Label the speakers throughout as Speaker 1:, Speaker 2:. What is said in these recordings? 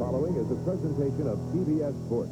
Speaker 1: Following is a presentation of CBS Sports.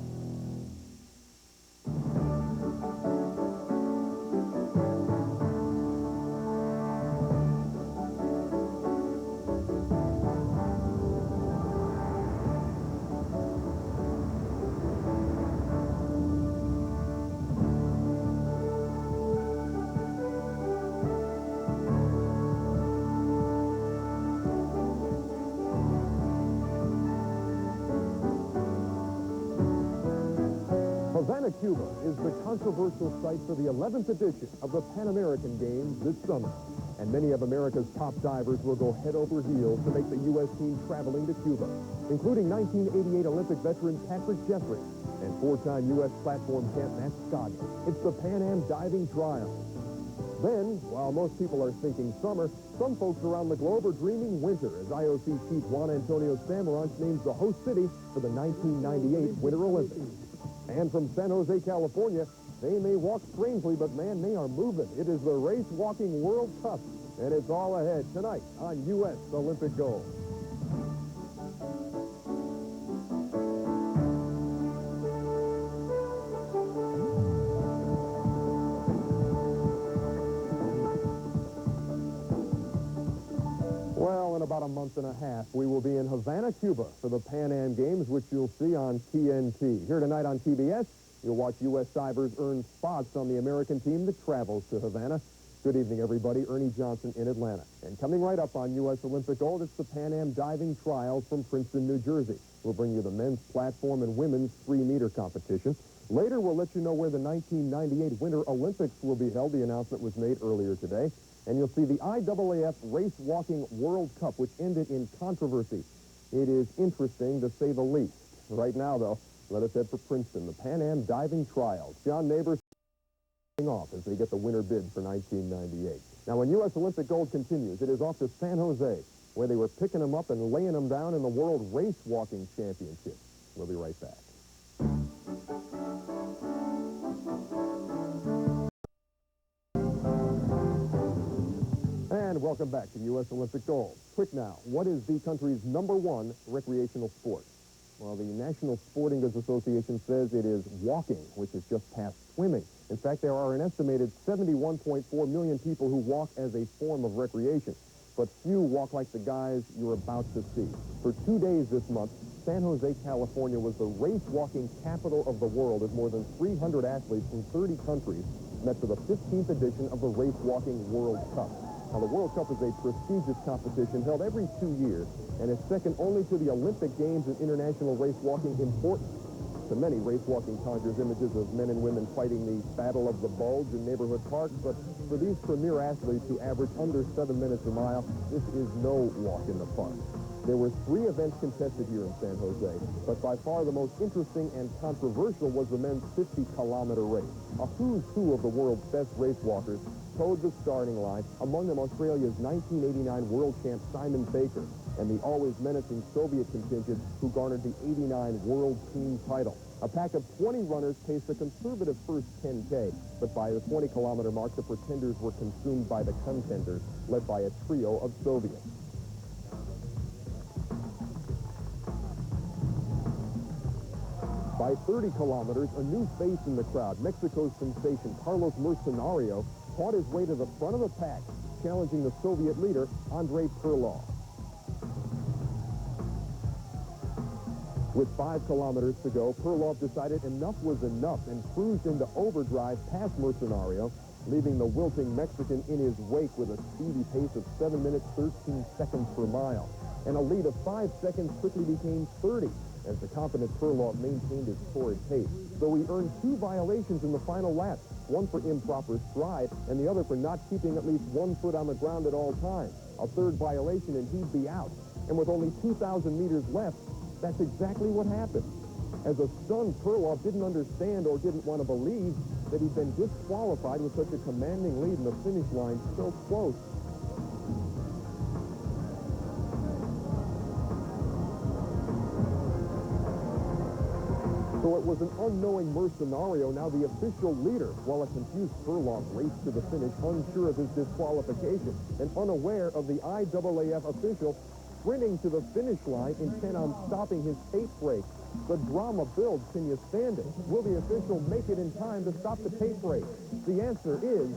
Speaker 1: Havana, Cuba is the controversial site for the 11th edition of the Pan American Games this summer. And many of America's top divers will go head over heels to make the U.S. team traveling to Cuba, including 1988 Olympic veteran Patrick Jeffrey and four-time U.S. platform champ Matt Scott. It's the Pan Am diving trial. Then, while most people are thinking summer, some folks around the globe are dreaming winter as IOC Chief Juan Antonio Samaranch names the host city for the 1998 Winter Olympics. And from San Jose, California, they may walk strangely, but man, they are moving. It is the Race Walking World Cup, and it's all ahead tonight on U.S. Olympic Gold. Well, in about a month and a half, we will be in Havana, Cuba for the Pan Am Games, which you'll see on TNT. Here tonight on TBS, you'll watch U.S. divers earn spots on the American team that travels to Havana. Good evening, everybody. Ernie Johnson in Atlanta. And coming right up on U.S. Olympic Gold, it's the Pan Am Diving Trials from Princeton, New Jersey. We'll bring you the men's platform and women's 3-meter competition. Later, we'll let you know where the 1998 Winter Olympics will be held. The announcement was made earlier today. And you'll see the IAAF Race Walking World Cup, which ended in controversy. It is interesting, to say the least. Right now, though, let us head for Princeton, the Pan Am Diving Trials. John Neighbors off as they get the winter bid for 1998. Now, when U.S. Olympic Gold continues, it is off to San Jose, where they were picking them up and laying them down in the World Race Walking Championship. We'll be right back. And welcome back to U.S. Olympic Gold. Quick now, what is the country's #1 recreational sport? Well, the National Sporting Goods Association says it is walking, which is just past swimming. In fact, there are an estimated 71.4 million people who walk as a form of recreation, but few walk like the guys you're about to see. For 2 days this month, San Jose, California was the race walking capital of the world as more than 300 athletes from 30 countries met for the 15th edition of the Race Walking World Cup. Now, the World Cup is a prestigious competition held every 2 years and is second only to the Olympic Games and international race walking importance. To many, race walking conjures images of men and women fighting the Battle of the Bulge in neighborhood parks, but for these premier athletes who average under 7 minutes a mile, this is no walk in the park. There were 3 events contested here in San Jose, but by far the most interesting and controversial was the men's 50-kilometer race. A who's who of the world's best race walkers towed the starting line, among them Australia's 1989 world champ Simon Baker and the always menacing Soviet contingent who garnered the '89 world team title. A pack of 20 runners paced a conservative first 10K, but by the 20-kilometer mark, the pretenders were consumed by the contenders, led by a trio of Soviets. By 30 kilometers, a new face in the crowd, Mexico's sensation Carlos Mercenario, fought his way to the front of the pack, challenging the Soviet leader, Andrey Perlov. With 5 kilometers to go, Perlov decided enough was enough and cruised into overdrive past Mercenario, leaving the wilting Mexican in his wake with a speedy pace of 7 minutes, 13 seconds per mile. And a lead of 5 seconds quickly became 30 as the confident Perlov maintained his torrid pace. So he earned 2 violations in the final lap, one for improper stride and the other for not keeping at least 1 foot on the ground at all times. A 3rd violation and he'd be out. And with only 2,000 meters left, that's exactly what happened. As a stunned Perlov didn't understand or didn't want to believe that he'd been disqualified with such a commanding lead and the finish line so close. So it was an unknowing Mercenario, now the official leader, while a confused Perlov raced to the finish, unsure of his disqualification and unaware of the IAAF official sprinting to the finish line, intent on stopping his tape break. The drama builds. Can you stand it? Will the official make it in time to stop the tape break? The answer is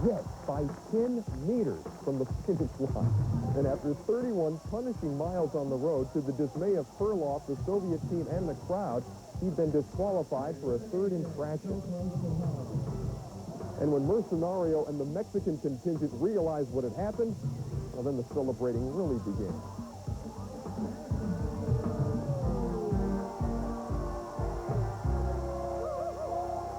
Speaker 1: yes, by 10 meters from the finish line. And after 31 punishing miles on the road, to the dismay of Perlov, the Soviet team, and the crowd, he'd been disqualified for a third infraction. And when Mercenario and the Mexican contingent realized what had happened, well, then the celebrating really began.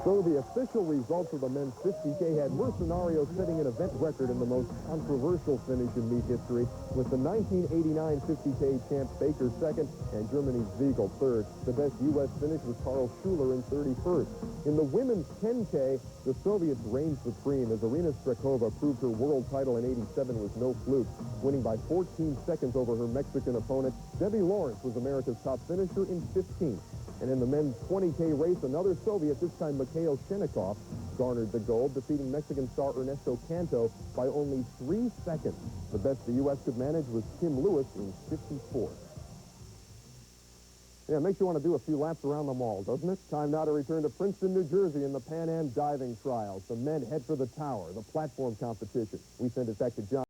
Speaker 1: So the official results of the men's 50K had Mercenario setting an event record in the most controversial finish in meet history, with the 1989 50K champ Baker second and Germany's Ziegel third. The best U.S. finish was Carl Schuler in 31st. In the women's 10K, the Soviets reigned supreme as Arina Strakova proved her world title in 87 was no fluke, winning by 14 seconds over her Mexican opponent. Debbie Lawrence was America's top finisher in 15th. And in the men's 20K race, another Soviet, this time Mikhail Shennikov, garnered the gold, defeating Mexican star Ernesto Canto by only 3 seconds. The best the U.S. could manage was Tim Lewis in 54th. Yeah, makes you want to do a few laps around the mall, doesn't it? Time now to return to Princeton, New Jersey in the Pan Am diving trials. The men head for the tower, the platform competition. We send it back to John.